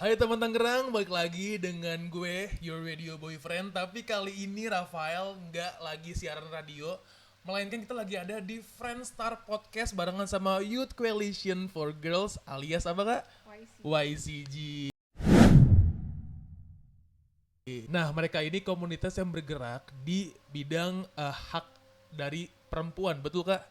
Hai teman Tangerang, balik lagi dengan gue, Your Radio Boyfriend. Tapi kali ini Rafael nggak lagi siaran radio, melainkan kita lagi ada di Friendstar Podcast barengan sama Youth Coalition for Girls alias apa kak? YCG. Nah, mereka ini komunitas yang bergerak di bidang hak dari perempuan, betul kak?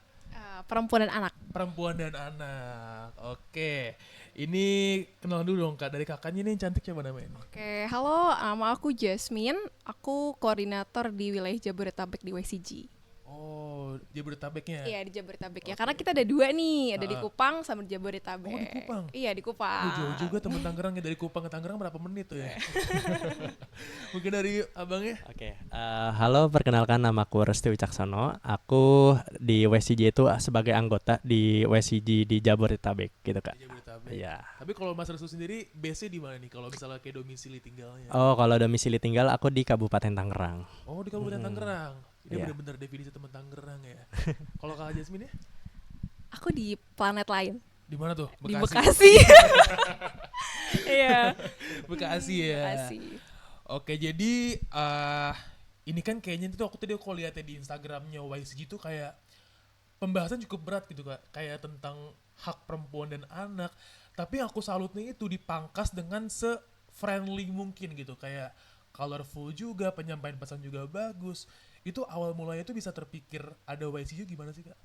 Perempuan dan anak. Perempuan dan anak. Oke. Ini kenalan dulu dong kak, dari kakaknya nih yang cantik siapa namanya? Oke, halo, nama aku Jasmine. Aku koordinator di wilayah Jabodetabek di YCG. Oh, Jabodetabeknya. Iya, di Jabodetabek ya. Karena kita ada dua nih, ada di Ah. Kupang sama di Jabodetabek. Oh, di Kupang? Iya, di Kupang. Jauh juga temen Tangerang ya, dari Kupang ke Tangerang berapa menit tuh ya? Mungkin dari abangnya? Oke, halo, perkenalkan nama aku Restu Wicaksono. Aku di WCG itu sebagai anggota di WCG di Jabodetabek gitu kak. Di Jabodetabek. Iya. Tapi kalau Mas Restu sendiri base di mana nih kalau misalnya kayak domisili tinggalnya? Oh, kalau domisili tinggal aku di Kabupaten Tangerang. Oh, di Kabupaten Tangerang. Ini Iya. benar-benar definisi teman Tangerang ya. Kalau Kak Jasmine ya? Aku di planet lain. Di mana tuh? Di Bekasi. Iya. Bekasi ya. Bekasi. Oke, jadi ini kan kayaknya itu aku lihatnya di Instagramnya YCG itu kayak pembahasan cukup berat gitu kak, kayak tentang hak perempuan dan anak. Tapi yang aku salutnya itu dipangkas dengan se-friendly mungkin gitu, kayak colorful juga, penyampaian pesan juga bagus. Itu awal mulanya itu bisa terpikir ada YCG gimana sih kak?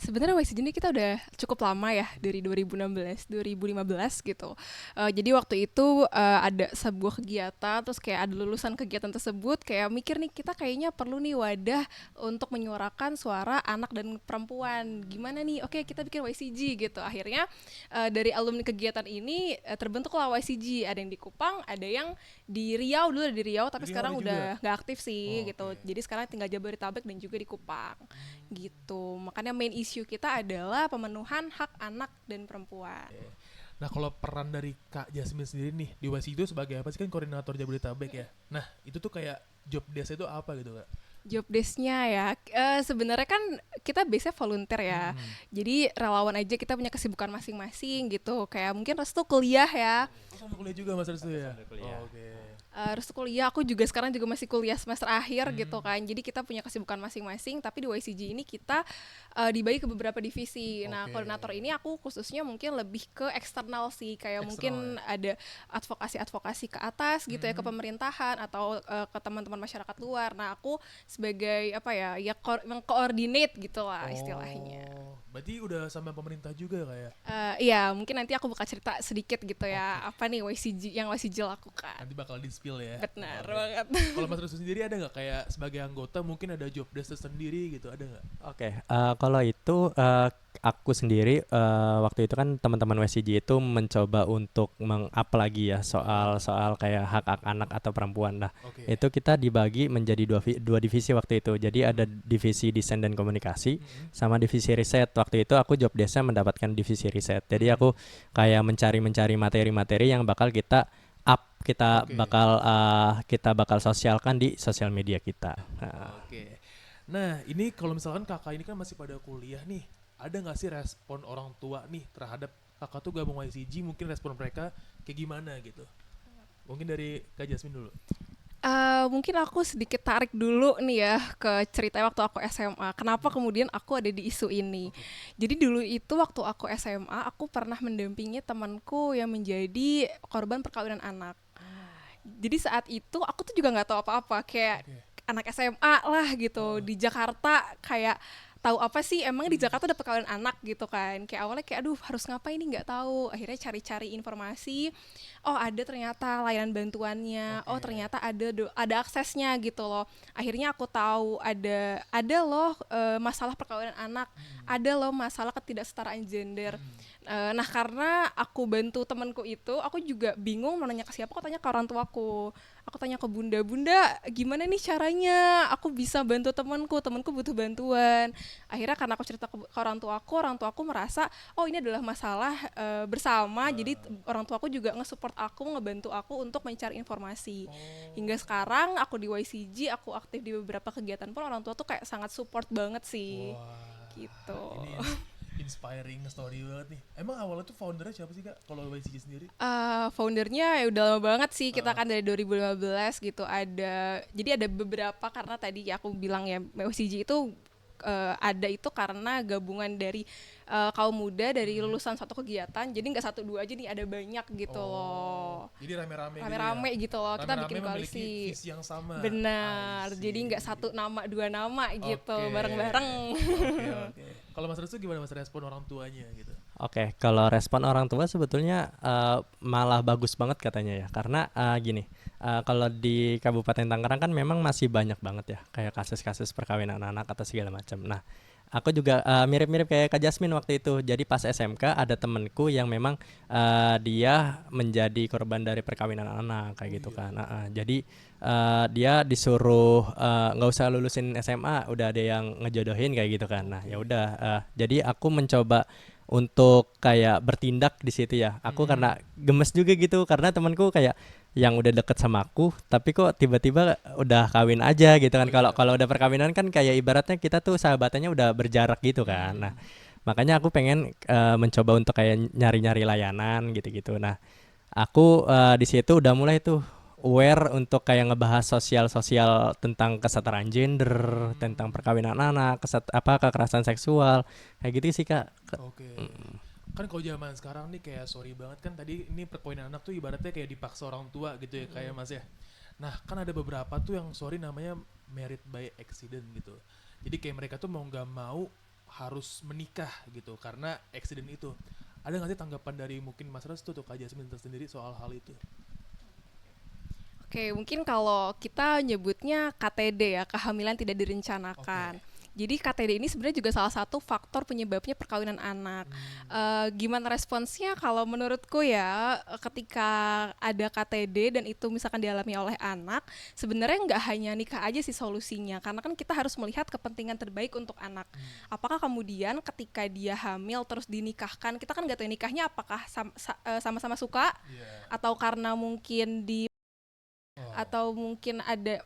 Sebenarnya YCG ini kita udah cukup lama ya, dari 2016, 2015 gitu. Jadi waktu itu ada sebuah kegiatan, terus kayak ada lulusan kegiatan tersebut, kayak mikir nih kita kayaknya perlu nih wadah untuk menyuarakan suara anak dan perempuan. Gimana nih? Oke, kita bikin YCG gitu. Akhirnya dari alumni kegiatan ini terbentuklah YCG. Ada yang di Kupang, ada yang di Riau, dulu ada di Riau, tapi Di Riau sekarang ada udah juga? nggak aktif sih Oh, gitu. oke. Jadi sekarang tinggal Jabodetabek dan juga di Kupang gitu. Makanya main issue kita adalah pemenuhan hak anak dan perempuan. Nah kalau peran dari Kak Jasmine sendiri nih di YCG itu sebagai apa sih, kan koordinator Jabodetabek ya. Nah itu tuh kayak job desk itu apa gitu kak? Job desk-nya ya, sebenarnya kan kita biasanya volunteer ya. Jadi relawan aja, kita punya kesibukan masing-masing gitu. Kayak mungkin Restu kuliah ya. Oh, sambil kuliah juga Mas Restu ya? sambil kuliah. Oh, oke. Restu kuliah, aku juga sekarang juga masih kuliah semester akhir gitu kan. Jadi kita punya kesibukan masing-masing, tapi di YCG ini kita dibagi ke beberapa divisi. Nah, Oke. koordinator ini aku khususnya mungkin lebih ke eksternal sih, kayak Eksternal mungkin ada advokasi ke atas gitu ya, ke Hmm. pemerintahan atau ke teman-teman masyarakat luar. Nah, aku sebagai apa ya mengkoordinate gitu lah istilahnya. Oh, berarti udah sama pemerintah juga kayak? Iya, mungkin nanti aku bakal cerita sedikit gitu ya, apa nih yang YCG lakukan. Nanti bakal di-spill ya? Benar Oke. banget. Kalau Mas Restu sendiri ada nggak kayak sebagai anggota mungkin ada job desk tersendiri gitu, ada nggak? Oke, kalau itu aku sendiri waktu itu kan teman-teman WCG itu mencoba untuk meng-up lagi ya soal kayak hak anak atau perempuan. Nah, Oke. itu kita dibagi menjadi dua divisi waktu itu. Jadi ada divisi desain dan komunikasi sama divisi riset. Waktu itu aku job desk-nya mendapatkan divisi riset. Jadi aku kayak mencari materi-materi yang bakal kita up, Oke. kita bakal sosialkan di sosial media kita. Nah, Oke. Nah, ini kalau misalkan kakak ini kan masih pada kuliah nih, ada nggak sih respon orang tua nih terhadap kakak tuh gabung YCG? Mungkin respon mereka kayak gimana gitu? Mungkin dari Kak Jasmine dulu. Mungkin aku sedikit tarik dulu nih ya ke cerita waktu aku SMA. Kenapa kemudian aku ada di isu ini? Jadi dulu itu waktu aku SMA, aku pernah mendampingi temanku yang menjadi korban perkawinan anak. Jadi saat itu aku tuh juga nggak tahu apa-apa, kayak anak SMA lah gitu di Jakarta, kayak tahu apa sih emang di Jakarta ada perkawinan anak gitu kan. Kayak awalnya kayak aduh harus ngapain nih, nggak tahu. Akhirnya cari-cari informasi, oh ada ternyata layanan bantuannya, oh ternyata ada aksesnya gitu loh. Akhirnya aku tahu ada loh masalah perkawinan anak, ada loh masalah ketidaksetaraan gender. Nah karena aku bantu temanku itu, aku juga bingung mau nanya ke siapa. Aku tanya ke orang tuaku, aku tanya ke bunda gimana nih caranya aku bisa bantu temanku butuh bantuan. Akhirnya karena aku cerita ke orang tuaku merasa oh ini adalah masalah bersama. Jadi orang tuaku juga nge-support aku, ngebantu aku untuk mencari informasi. Hingga sekarang aku di YCG, aku aktif di beberapa kegiatan pun orang tua tuh kayak sangat support banget sih. Wah, Gitu. ini inspiring story banget nih. Emang awalnya tuh foundernya siapa sih Kak? Kalau YCG sendiri? Foundernya ya udah lama banget sih, kita kan dari 2015 gitu. Jadi ada beberapa, karena tadi ya aku bilang ya WCG itu ada itu karena gabungan dari kaum muda dari lulusan satu kegiatan, jadi nggak satu dua aja nih, ada banyak gitu loh. Jadi rame-rame gitu ya. Kita bikin memiliki koalisi. visi yang sama. Benar, jadi nggak satu nama dua nama gitu, bareng-bareng. Oke. Kalau Mas Restu gimana Mas respon orang tuanya gitu? Oke, kalau respon orang tua sebetulnya malah bagus banget katanya ya, karena gini, kalau di Kabupaten Tangerang kan memang masih banyak banget ya kayak kasus-kasus perkawinan anak atau segala macam. Nah, aku juga mirip-mirip kayak Kak Jasmine waktu itu. Jadi pas SMK ada temenku yang memang dia menjadi korban dari perkawinan anak kayak gitu kan. Jadi dia disuruh nggak usah lulusin SMA, udah ada yang ngejodohin kayak gitu kan. Nah, ya udah. Jadi aku mencoba untuk kayak bertindak di situ ya. Aku karena gemes juga gitu, karena temanku kayak yang udah deket sama aku, tapi kok tiba-tiba udah kawin aja gitu kan. Kalau udah perkawinan kan kayak ibaratnya kita tuh sahabatannya udah berjarak gitu kan. Nah, makanya aku pengen mencoba untuk kayak nyari-nyari layanan gitu-gitu. Nah, aku di situ udah mulai tuh aware untuk kayak ngebahas sosial tentang kesetaraan gender, tentang perkawinan anak, kekerasan seksual, kayak gitu sih Kak. Oke. Kan kalau zaman sekarang nih kayak sorry banget kan, tadi ini perkawinan anak tuh ibaratnya kayak dipaksa orang tua gitu ya kayak Mas ya. Nah, kan ada beberapa tuh yang sorry namanya married by accident gitu. Jadi kayak mereka tuh mau nggak mau harus menikah gitu karena accident itu. Ada nggak sih tanggapan dari mungkin Mas Restu atau Kak Jasmine sendiri soal hal itu? Oke, mungkin kalau kita nyebutnya KTD ya, kehamilan tidak direncanakan. Jadi KTD ini sebenarnya juga salah satu faktor penyebabnya perkawinan anak. Gimana responsnya? Kalau menurutku ya, ketika ada KTD dan itu misalkan dialami oleh anak, sebenarnya nggak hanya nikah aja sih solusinya, karena kan kita harus melihat kepentingan terbaik untuk anak. Apakah kemudian ketika dia hamil terus dinikahkan, kita kan nggak tahu nikahnya apakah sama-sama suka, atau karena mungkin atau mungkin ada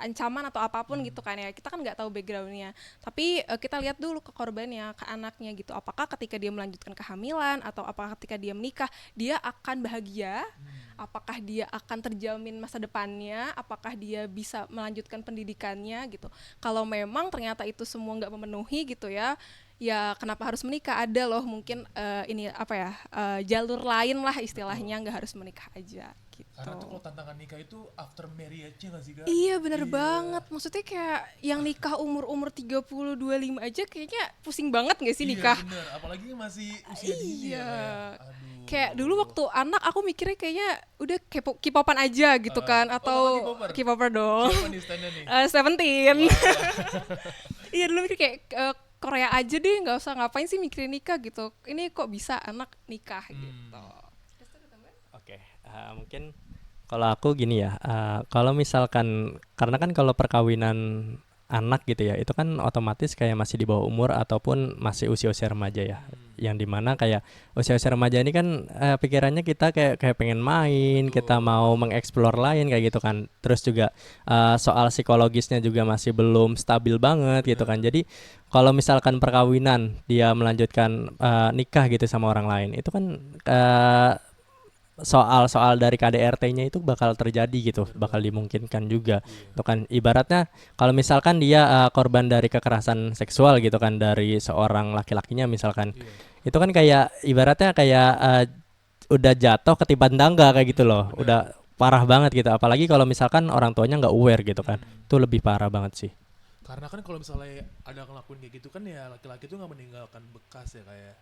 ancaman atau apapun gitu kan ya, kita kan nggak tahu backgroundnya, tapi kita lihat dulu ke korbannya, ke anaknya gitu, apakah ketika dia melanjutkan kehamilan atau apakah ketika dia menikah dia akan bahagia, apakah dia akan terjamin masa depannya, apakah dia bisa melanjutkan pendidikannya gitu. Kalau memang ternyata itu semua nggak memenuhi gitu ya kenapa harus menikah? Ada loh mungkin jalur lain lah istilahnya, nggak harus menikah aja gitu. Karena tuh kalau tantangan nikah itu after marriage-nya nggak sih Kak? Iya benar banget, maksudnya kayak yang nikah umur 30-25 aja kayaknya pusing banget nggak sih nikah? Iya bener, apalagi masih usia dini ya. Kayak dulu waktu anak aku mikirnya kayaknya udah K-popan aja gitu kan, atau K-popper dong. Siapa nih stand-nya nih? Seventeen. Iya dulu mikir kayak Korea aja deh, nggak usah ngapain sih mikirin nikah gitu. Ini kok bisa anak nikah gitu. Oke, mungkin kalau aku gini ya, kalau misalkan karena kan kalau perkawinan anak gitu ya, itu kan otomatis kayak masih di bawah umur ataupun masih usia-usia remaja ya, yang dimana kayak usia-usia remaja ini kan pikirannya kita kayak pengen main, kita mau mengeksplor lain kayak gitu kan, terus juga soal psikologisnya juga masih belum stabil banget gitu kan. Jadi kalau misalkan perkawinan dia melanjutkan nikah gitu sama orang lain, itu kan soal dari KDRT-nya itu bakal terjadi gitu, bakal dimungkinkan juga. Itu kan ibaratnya kalau misalkan dia korban dari kekerasan seksual gitu kan dari seorang laki-lakinya misalkan, itu kan kayak ibaratnya kayak udah jatuh ketiban tangga kayak gitu loh, udah parah banget gitu. Apalagi kalau misalkan orang tuanya nggak aware gitu kan, itu lebih parah banget sih. Karena kan kalau misalnya ada ngelakuin kayak gitu kan ya laki-laki itu nggak meninggalkan bekas ya, kayak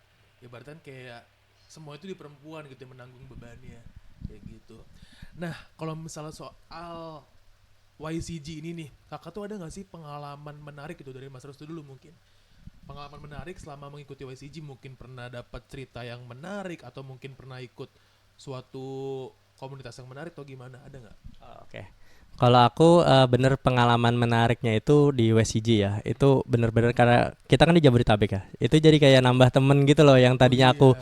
ibaratnya kayak semua itu di perempuan gitu yang menanggung bebannya kayak gitu. Nah kalau misalnya soal YCG ini nih, kakak tuh ada nggak sih pengalaman menarik gitu dari Mas Restu dulu mungkin? Pengalaman menarik selama mengikuti YCG, mungkin pernah dapat cerita yang menarik atau mungkin pernah ikut suatu komunitas yang menarik atau gimana, ada nggak? Oke. Kalau aku bener pengalaman menariknya itu di WCG ya, itu bener-bener karena kita kan di Jabodetabek ya, itu jadi kayak nambah temen gitu loh, yang tadinya aku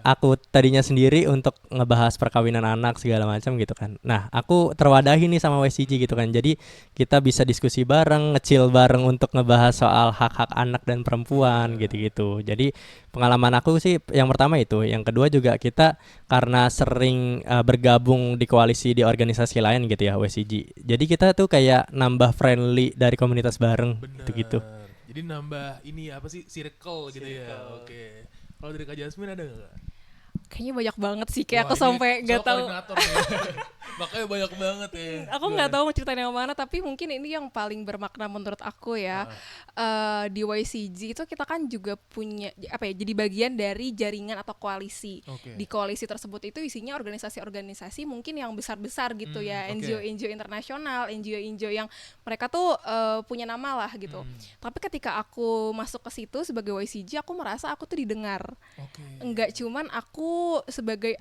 aku tadinya sendiri untuk ngebahas perkawinan anak segala macam gitu kan. Nah, aku terwadahi nih sama YCG gitu kan. Jadi kita bisa diskusi bareng, nge-chill bareng untuk ngebahas soal hak-hak anak dan perempuan gitu-gitu. Jadi pengalaman aku sih yang pertama itu, yang kedua juga kita karena sering bergabung di koalisi di organisasi lain gitu ya YCG. Jadi kita tuh kayak nambah friendly dari komunitas bareng gitu-gitu. Jadi nambah ini apa sih circle gitu ya. Oke. Kalau dari Kak Jasmine ada nggak? Kayaknya banyak banget sih, kayak Wah, aku ini sampai nggak soal tahu. koordinator nih. Makanya banyak banget ya. Aku nggak tahu mau ceritain yang mana, tapi mungkin ini yang paling bermakna menurut aku ya. Di YCG itu kita kan juga punya apa ya, jadi bagian dari jaringan atau koalisi. Oke. Di koalisi tersebut itu isinya organisasi-organisasi mungkin yang besar-besar gitu ya, oke. NGO-NGO internasional, NGO-NGO yang mereka tuh punya nama lah gitu. Tapi ketika aku masuk ke situ sebagai YCG, aku merasa aku tuh didengar. Oke. Enggak cuman aku sebagai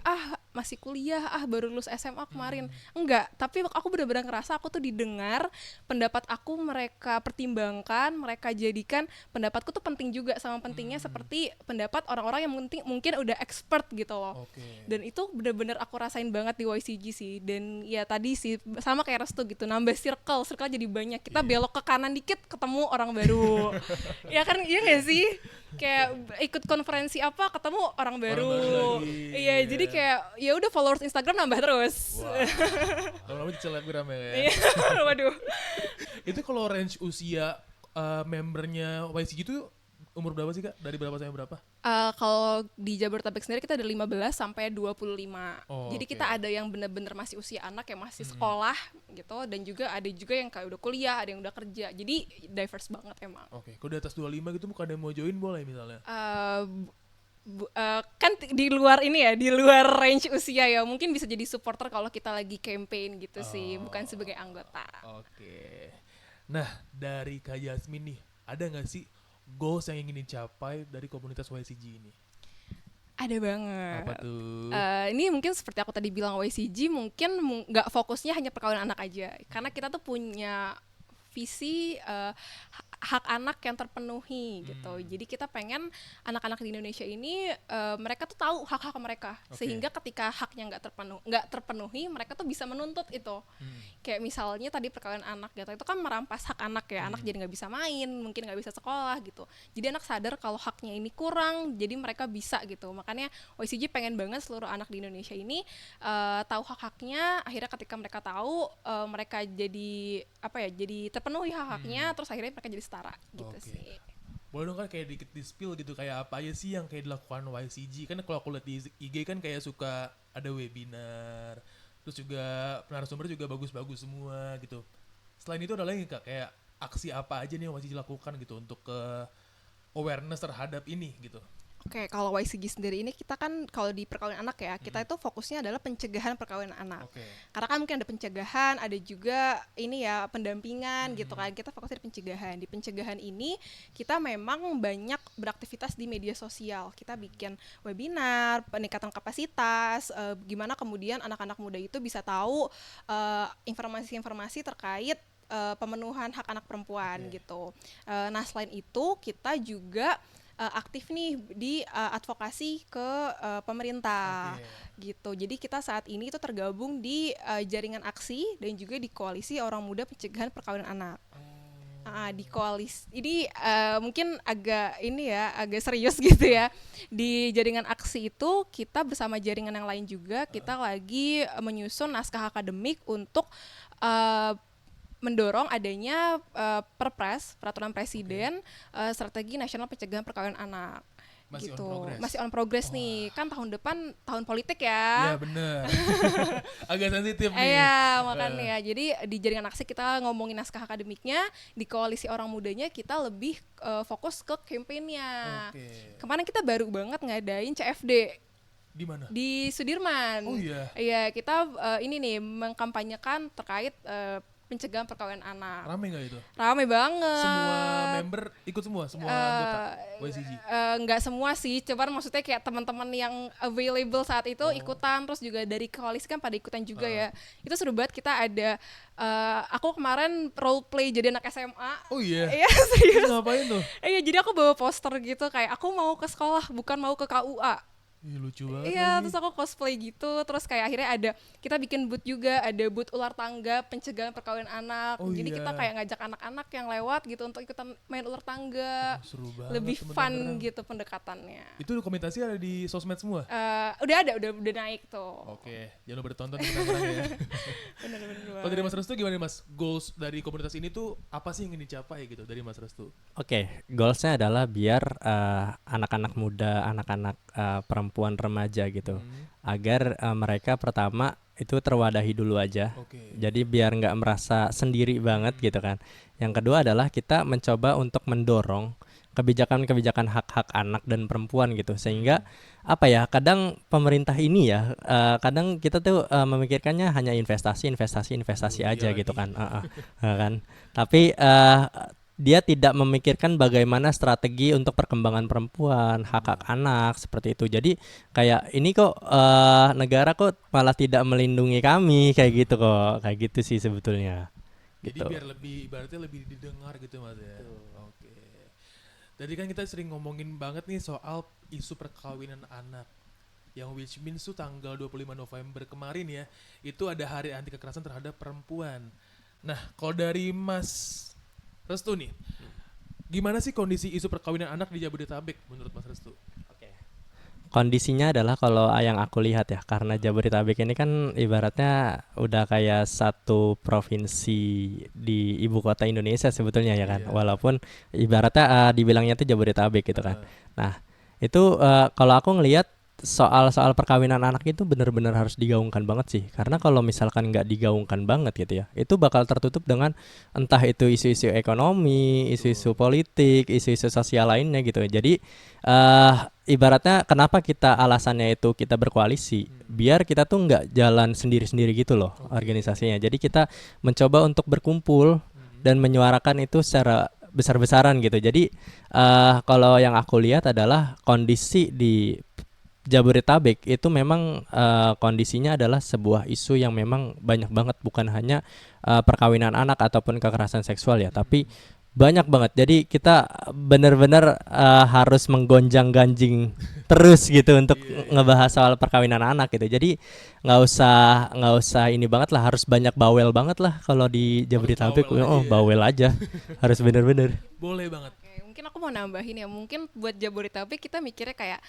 masih kuliah, baru lulus SMA kemarin. Enggak, tapi aku benar-benar ngerasa aku tuh didengar, pendapat aku mereka pertimbangkan, mereka jadikan pendapatku tuh penting juga, sama pentingnya seperti pendapat orang-orang yang mungkin udah expert gitu loh. Oke. Dan itu benar-benar aku rasain banget di YCG sih. Dan ya tadi sih sama kayak Restu gitu, nambah circle jadi banyak. Kita belok ke kanan dikit ketemu orang baru. Ya kan, iya nggak sih? Kayak ikut konferensi apa ketemu orang baru. lagi. Iya, jadi kayak ya udah followers Instagram nambah terus. Lama-lama di selebgram ya. Iya, waduh. Itu kalau range usia membernya YCG itu umur berapa sih Kak? Dari berapa sampai berapa? Kalau di Jabodetabek sendiri kita ada 15 sampai 25. Jadi oke. kita ada yang benar-benar masih usia anak, yang masih sekolah gitu, dan juga ada juga yang kayak udah kuliah, ada yang udah kerja. Jadi diverse banget emang. Oke, kalau di atas 25 gitu bukan ada yang mau join boleh misalnya? Kan di luar ini ya, di luar range usia ya, mungkin bisa jadi supporter kalau kita lagi campaign gitu sih, bukan sebagai anggota. Oke. Nah, dari Kak Jasmine nih, ada nggak sih goals yang ingin dicapai dari komunitas YCG ini? Ada banget. Apa tuh? Ini mungkin seperti aku tadi bilang, YCG mungkin nggak fokusnya hanya perkawinan anak aja, karena kita tuh punya visi hak anak yang terpenuhi gitu. Jadi kita pengen anak-anak di Indonesia ini mereka tuh tahu hak-hak mereka, sehingga ketika haknya nggak terpenuhi, mereka tuh bisa menuntut itu. Kayak misalnya tadi perkawinan anak gitu, itu kan merampas hak anak ya, anak jadi nggak bisa main, mungkin nggak bisa sekolah gitu. Jadi anak sadar kalau haknya ini kurang, jadi mereka bisa gitu. Makanya YCG pengen banget seluruh anak di Indonesia ini tahu hak-haknya. Akhirnya ketika mereka tahu, mereka jadi jadi terpenuhi hak-haknya, terus akhirnya mereka jadi setara gitu sih. Boleh dong kan kayak dikit di-spill gitu, kayak apa aja sih yang kayak dilakukan YCG? Kan kalau aku lihat di IG kan kayak suka ada webinar, terus juga narasumber juga bagus-bagus semua gitu. Selain itu ada lagi Kak, kayak aksi apa aja nih yang YCG lakukan gitu untuk awareness terhadap ini gitu? Oke, kalau YCG sendiri ini kita kan kalau di perkawinan anak ya, kita itu fokusnya adalah pencegahan perkawinan anak. Karena kan mungkin ada pencegahan, ada juga ini ya pendampingan gitu kan. Kita fokusnya di pencegahan. Di pencegahan ini kita memang banyak beraktivitas di media sosial. Kita bikin webinar, peningkatan kapasitas, gimana kemudian anak-anak muda itu bisa tahu informasi-informasi terkait pemenuhan hak anak perempuan gitu. Nah, selain itu kita juga aktif nih di advokasi ke pemerintah gitu. Jadi kita saat ini itu tergabung di jaringan aksi dan juga di koalisi orang muda pencegahan perkawinan anak. Di koalisi ini mungkin agak serius gitu ya. Di jaringan aksi itu kita bersama jaringan yang lain juga kita lagi menyusun naskah akademik untuk mendorong adanya peraturan presiden strategi nasional pencegahan perkawinan anak. Masih on progress nih. Kan tahun depan tahun politik ya. Iya bener. Agak sensitif nih. Iya, makanya. Jadi di jaringan aksi kita ngomongin naskah akademiknya, di koalisi orang mudanya kita lebih fokus ke kampanyenya. Kemarin kita baru banget ngadain CFD. Di mana? Di Sudirman. Oh iya. Iya, kita ini nih mengkampanyekan terkait pencegahan perkawinan anak. Rame nggak itu? Rame banget. Semua member ikut semua anggota YCG? Nggak semua sih, cuman maksudnya kayak teman-teman yang available saat itu ikutan, terus juga dari koalisi kan pada ikutan juga ya. Itu seru banget, kita ada aku kemarin role play jadi anak SMA. Oh iya? Iya, serius. Terus ngapain tuh? Iya, jadi aku bawa poster gitu kayak aku mau ke sekolah bukan mau ke KUA. Ih, lucu banget Iya, lagi. terus aku cosplay gitu, terus kayak akhirnya kita bikin booth juga, ada booth ular tangga, pencegahan perkawinan anak. Oh Jadi kita iya. kayak ngajak anak-anak yang lewat gitu untuk ikutan main ular tangga. Oh, seru banget Lebih temen fun Tangerang. gitu pendekatannya. Itu dokumentasi ada di sosmed semua? Udah ada, udah naik tuh. Oke, jangan lupa ditonton di Tangerang ya. Bener-bener. Kalau dari Mas Restu gimana Mas? Goals dari komunitas ini tuh apa sih yang ingin dicapai gitu dari Mas Restu? Oke, goalsnya adalah biar anak-anak muda, anak-anak perempuan remaja gitu, agar mereka pertama itu terwadahi dulu aja. Oke. Jadi biar nggak merasa sendiri banget gitu kan. Yang kedua adalah kita mencoba untuk mendorong kebijakan-kebijakan hak-hak anak dan perempuan gitu, sehingga apa ya, kadang pemerintah ini ya kadang kita tuh memikirkannya hanya investasi Oh, aja iya gitu lagi. kan. Kan, tapi dia tidak memikirkan bagaimana strategi untuk perkembangan perempuan, hak-hak anak seperti itu. Jadi kayak ini kok negara kok malah tidak melindungi kami kayak gitu kok, kayak gitu sih sebetulnya. Jadi Gitu. biar lebih ibaratnya lebih didengar gitu Mas ya. Oke. Tadi kan kita sering ngomongin banget nih soal isu perkawinan anak. Yang which means tuh tanggal 25 November kemarin ya, itu ada hari anti kekerasan terhadap perempuan. Nah, kalau dari Mas Restu nih, gimana sih kondisi isu perkawinan anak di Jabodetabek menurut Mas Restu? Kondisinya adalah kalau yang aku lihat ya, karena Jabodetabek ini kan ibaratnya udah kayak satu provinsi di ibu kota Indonesia sebetulnya ya kan. Iya. Walaupun ibaratnya dibilangnya tuh Jabodetabek gitu kan. Eh, Nah, itu kalau aku ngelihat soal perkawinan anak itu benar-benar harus digaungkan banget sih. Karena kalau misalkan nggak digaungkan banget gitu ya, itu bakal tertutup dengan entah itu isu-isu ekonomi, isu-isu politik, isu-isu sosial lainnya gitu. Jadi ibaratnya kenapa kita alasannya itu kita berkoalisi, biar kita tuh nggak jalan sendiri-sendiri gitu loh organisasinya. Jadi kita mencoba untuk berkumpul dan menyuarakan itu secara besar-besaran gitu. Jadi kalau yang aku lihat adalah kondisi di Jabodetabek itu memang kondisinya adalah sebuah isu yang memang banyak banget, bukan hanya perkawinan anak ataupun kekerasan seksual ya, tapi banyak banget. Jadi kita benar-benar harus menggonjang-ganjing terus gitu untuk ngebahas soal perkawinan anak gitu. Jadi nggak usah ini banget lah, harus banyak bawel banget lah kalau di Jabodetabek. bawel aja Oh, ya. bawel aja. Harus bener-bener. Boleh banget. Oke, mungkin aku mau nambahin ya, mungkin buat Jabodetabek kita mikirnya kayak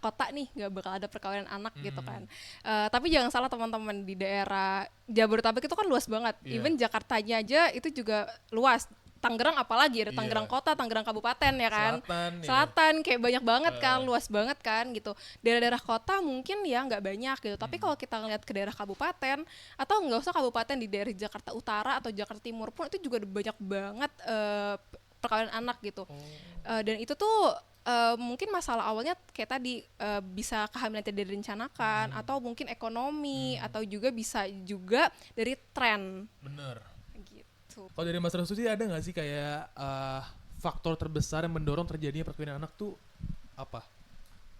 kota nih nggak bakal ada perkawinan anak gitu kan. Tapi jangan salah teman-teman, di daerah Jabodetabek itu kan luas banget. Iya. Even Jakartanya aja itu juga luas. Tangerang apalagi, ada Iya. Tangerang kota, Tangerang kabupaten ya kan. Selatan, ya. Selatan kayak banyak banget kan, luas banget kan gitu. Daerah-daerah kota mungkin ya nggak banyak gitu. Tapi kalau kita ngeliat ke daerah kabupaten, atau nggak usah kabupaten, di daerah Jakarta Utara atau Jakarta Timur pun itu juga ada banyak banget perkawinan anak gitu. Dan itu tuh mungkin masalah awalnya kayak tadi bisa kehamilan tidak direncanakan, atau mungkin ekonomi, atau juga bisa juga dari tren Bener. gitu. Kalau dari Mas Restu sih ada nggak sih kayak faktor terbesar yang mendorong terjadinya perkawinan anak tuh apa?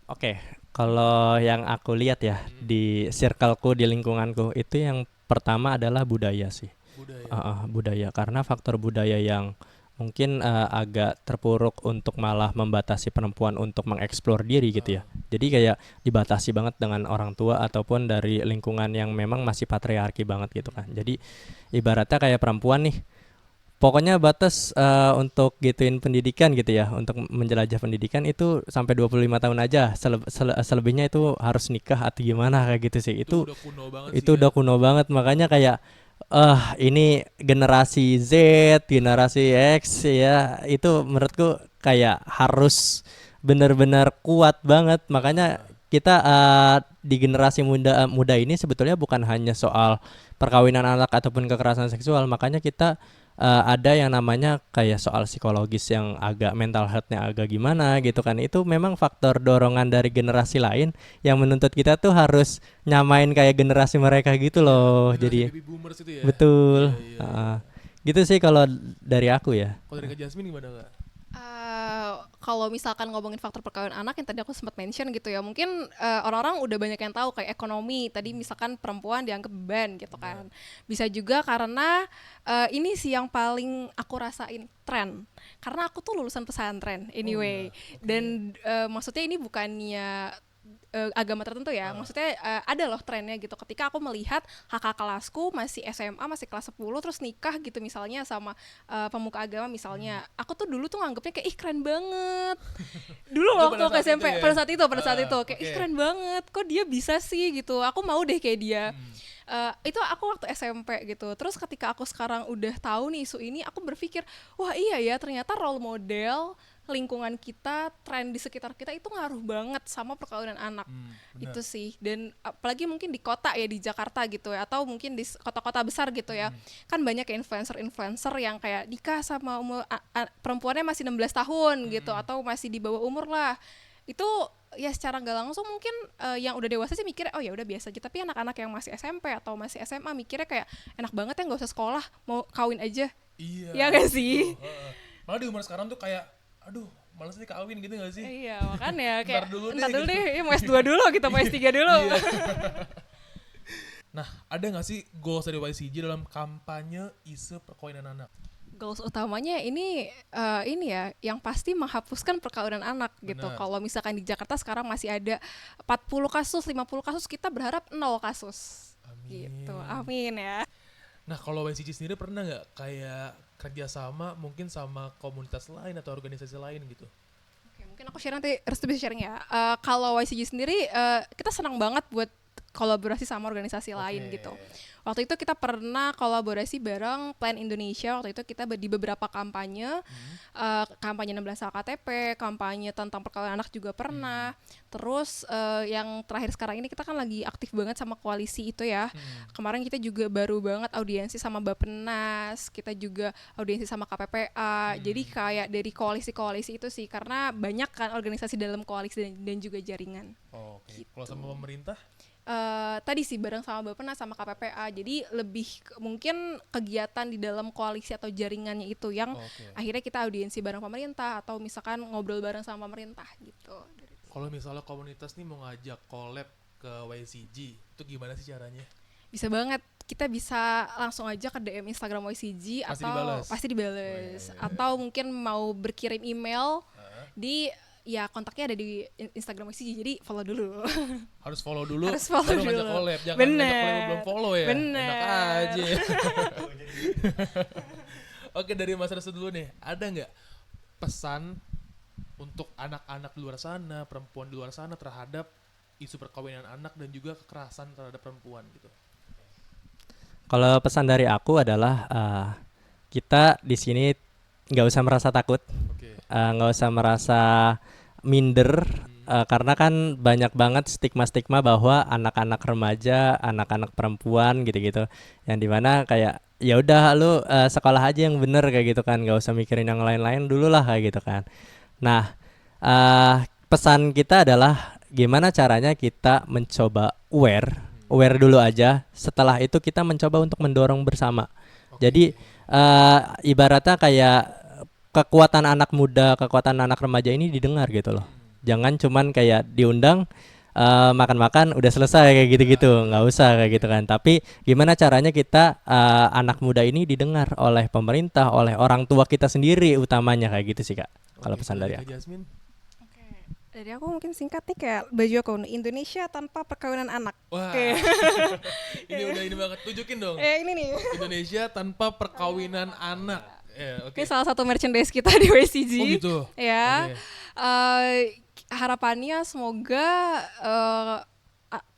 Oke, kalau yang aku lihat ya di circleku, di lingkunganku, itu yang pertama adalah budaya sih. Budaya. Budaya, karena faktor budaya yang mungkin agak terpuruk untuk malah membatasi perempuan untuk mengeksplor diri gitu ya. Jadi kayak dibatasi banget dengan orang tua ataupun dari lingkungan yang memang masih patriarki banget gitu kan. Jadi ibaratnya kayak perempuan nih, pokoknya batas untuk gituin pendidikan gitu ya, untuk menjelajah pendidikan itu sampai 25 tahun aja. Selebihnya itu harus nikah atau gimana kayak gitu sih. Itu udah kuno banget itu sih. udah kuno banget, makanya kayak ini generasi Z, generasi X ya, itu menurutku kayak harus benar-benar kuat banget. Makanya kita di generasi muda ini sebetulnya bukan hanya soal perkawinan anak ataupun kekerasan seksual, makanya kita ada yang namanya kayak soal psikologis yang agak mental health-nya agak gimana gitu kan. Itu memang faktor dorongan dari generasi lain yang menuntut kita tuh harus nyamain kayak generasi mereka gitu loh. Generasi Jadi baby boomers itu ya. betul. Iya, iya. Gitu sih kalau dari aku ya. Kalau dari Kak Jasmine gimana Kak? Kalau misalkan ngomongin faktor perkawinan anak yang tadi aku sempat mention gitu ya, mungkin orang-orang udah banyak yang tahu kayak ekonomi. Tadi misalkan perempuan dianggap beban gitu kan. Bisa juga karena ini sih yang paling aku rasain, tren. Karena aku tuh lulusan pesantren anyway. Dan maksudnya ini bukannya agama tertentu ya. Maksudnya ada loh trennya gitu. Ketika aku melihat kakak kelasku masih SMA, masih kelas 10 terus nikah gitu misalnya sama pemuka agama misalnya. Aku tuh dulu tuh nganggepnya kayak ih keren banget. Dulu Itu waktu pada ke saat SMP, itu ya? pada saat itu kayak ih Oke. keren banget. Kok dia bisa sih gitu. Aku mau deh kayak dia. Itu aku waktu SMP gitu. Terus ketika aku sekarang udah tahu nih isu ini, aku berpikir, wah iya ya ternyata role model lingkungan kita, tren di sekitar kita itu ngaruh banget sama perkawinan anak. Benar. Itu sih. Dan apalagi mungkin di kota ya, di Jakarta gitu ya, atau mungkin di kota-kota besar gitu ya. Kan banyak ya influencer-influencer yang kayak nikah sama perempuannya masih 16 tahun gitu, atau masih di bawah umur lah. Itu ya secara nggak langsung mungkin yang udah dewasa sih mikirnya oh ya udah biasa aja, tapi anak-anak yang masih SMP atau masih SMA mikirnya kayak enak banget ya nggak usah sekolah, mau kawin aja. Iya. Ya gak sih? Heeh. Malah di umur sekarang tuh kayak aduh males nih kawin gitu gak sih? Iya makanya kayak Ntar dulu ntar deh, dulu gitu. deh, ya, mau S2 dulu kita mau S3 dulu. Iya. Nah, ada gak sih goals dari YCG dalam kampanye isu perkawinan anak? Goals utamanya ini ya yang pasti menghapuskan perkawinan anak gitu. Benar. Kalau misalkan di Jakarta sekarang masih ada 40 kasus, 50 kasus, kita berharap 0 kasus. Amin. Gitu. Amin ya. Nah, kalau YCG sendiri pernah nggak kayak kerjasama mungkin sama komunitas lain atau organisasi lain gitu? Oke, mungkin aku share nanti, Restu bisa sharing ya. Kalau YCG sendiri, kita senang banget buat kolaborasi sama organisasi lain gitu. Waktu itu kita pernah kolaborasi bareng Plan Indonesia. Waktu itu kita di beberapa kampanye, kampanye 16 KTP, kampanye tentang perkawinan anak juga pernah. Terus yang terakhir sekarang ini kita kan lagi aktif banget sama koalisi itu ya. Kemarin kita juga baru banget audiensi sama Bappenas, kita juga audiensi sama KPPA. Jadi kayak dari koalisi-koalisi itu sih, karena banyak kan organisasi dalam koalisi dan juga jaringan. Oke. Kalau sama pemerintah? Tadi sih bareng sama Bappenas sama KPPA, jadi lebih mungkin kegiatan di dalam koalisi atau jaringannya itu yang akhirnya kita audiensi bareng pemerintah atau misalkan ngobrol bareng sama pemerintah gitu. Kalau misalnya komunitas nih mau ngajak collab ke YCG, itu gimana sih caranya? Bisa banget, kita bisa langsung aja ke DM Instagram YCG Pasti atau dibales? pasti dibales. Atau mungkin mau berkirim email di ya kontaknya ada di Instagram YCG, jadi follow dulu. Harus follow dulu, Harus follow baru ngajak dulu. collab. Jangan Bener. ngajak collab belum follow ya. Bener. Enak aja. Oke, dari Mas Restu dulu nih, ada nggak pesan untuk anak-anak di luar sana, perempuan di luar sana terhadap isu perkawinan anak dan juga kekerasan terhadap perempuan gitu? Kalau pesan dari aku adalah kita di sini nggak usah merasa takut, nggak usah merasa minder, karena kan banyak banget stigma-stigma bahwa anak-anak remaja, anak-anak perempuan gitu-gitu, yang dimana kayak ya udah lu sekolah aja yang bener kayak gitu kan, nggak usah mikirin yang lain-lain dulu lah kayak gitu kan. Nah, pesan kita adalah gimana caranya kita mencoba aware dulu aja. Setelah itu kita mencoba untuk mendorong bersama. Jadi ibaratnya kayak kekuatan anak muda, kekuatan anak remaja ini didengar gitu loh. Jangan cuman kayak diundang makan-makan udah selesai kayak gitu-gitu, nggak usah kayak gitu kan. Tapi gimana caranya kita anak muda ini didengar oleh pemerintah, oleh orang tua kita sendiri utamanya kayak gitu sih Kak. Kalau pesan dari aku. Jasmine? Dari aku mungkin singkat nih kayak baju aku, Indonesia tanpa perkawinan anak. Wah, ini udah ini banget, tunjukin dong. Ini nih. Indonesia tanpa perkawinan anak. Ini salah satu merchandise kita di YCG. Oh gitu. Ya. Harapannya semoga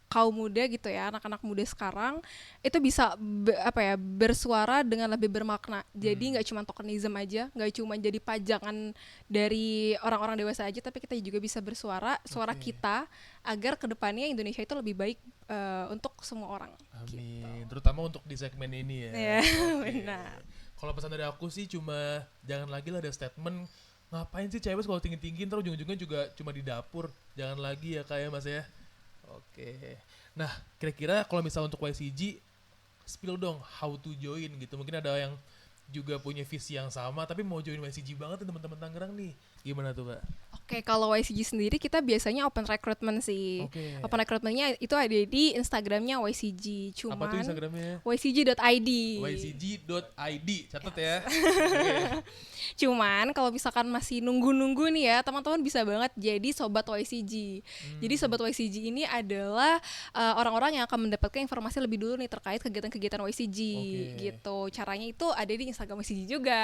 kaum muda gitu ya, anak-anak muda sekarang itu bisa bersuara dengan lebih bermakna. Jadi nggak cuma tokenism aja, nggak cuma jadi pajangan dari orang-orang dewasa aja, tapi kita juga bisa bersuara, suara kita agar kedepannya Indonesia itu lebih baik untuk semua orang. Amin. Gitu. Terutama untuk di segmen ini ya. Ya, benar. Kalau pesan dari aku sih cuma jangan lagi lah ada statement ngapain sih cewek kalau tinggi-tinggi ntar ujung-ujungnya juga cuma di dapur. Jangan lagi ya kayak Mas ya. Oke. Nah, kira-kira kalau misalnya untuk YCG spill dong how to join gitu. Mungkin ada yang juga punya visi yang sama tapi mau join YCG banget nih teman-teman Tangerang nih. gimana tuh Kak? Oke, kalau YCG sendiri kita biasanya open recruitment sih. Oke. Open recruitmentnya itu ada di Instagramnya YCG. Apa tuh Cuman Instagramnya? ycg.id. ycg.id, catat ya. Oke. Cuman kalau misalkan masih nunggu-nunggu nih ya, teman-teman bisa banget jadi sobat YCG. Jadi sobat YCG ini adalah orang-orang yang akan mendapatkan informasi lebih dulu nih terkait kegiatan-kegiatan YCG gitu. Caranya itu ada di Instagram YCG juga.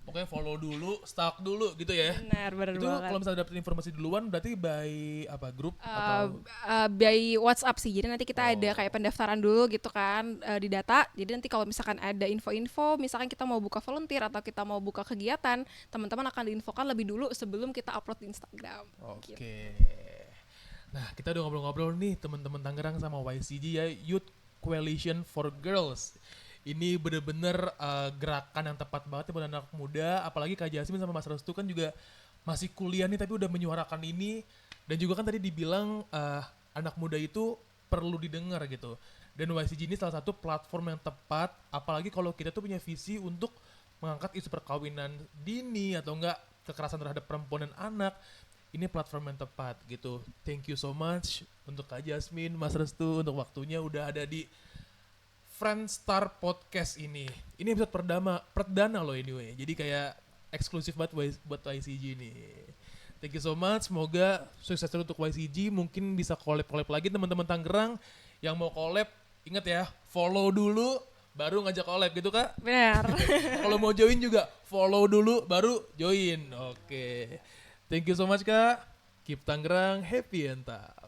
Pokoknya follow dulu, stalk dulu gitu ya. Benar Itu banget. kalau misalnya dapat informasi duluan berarti by apa grup atau By WhatsApp sih. Jadi nanti kita ada kayak pendaftaran dulu gitu kan di data. Jadi nanti kalau misalkan ada info-info, misalkan kita mau buka volunteer atau kita mau buka kegiatan, teman-teman akan diinfokan lebih dulu sebelum kita upload di Instagram. Oke. Gitu. Nah, kita udah ngobrol-ngobrol nih teman-teman Tangerang sama YCG ya, Youth Coalition for Girls. Ini bener-bener gerakan yang tepat banget ya buat anak muda, apalagi Kak Jasmine sama Mas Restu kan juga masih kuliah nih tapi udah menyuarakan ini, dan juga kan tadi dibilang anak muda itu perlu didengar gitu. Dan YCG ini salah satu platform yang tepat, apalagi kalau kita tuh punya visi untuk mengangkat isu perkawinan dini atau enggak kekerasan terhadap perempuan dan anak. Ini platform yang tepat gitu. Thank you so much untuk Kak Jasmine, Mas Restu untuk waktunya udah ada di Friendstar Podcast ini. Ini episode perdana loh anyway. Jadi kayak eksklusif banget buat YCG nih. Thank you so much. Semoga sukses terus untuk YCG. Mungkin bisa collab lagi teman-teman Tangerang yang mau collab. Ingat ya, follow dulu baru ngajak collab gitu Kak. Benar. Kalau mau join juga follow dulu baru join. Oke. Thank you so much Kak. Keep Tangerang happy and tough.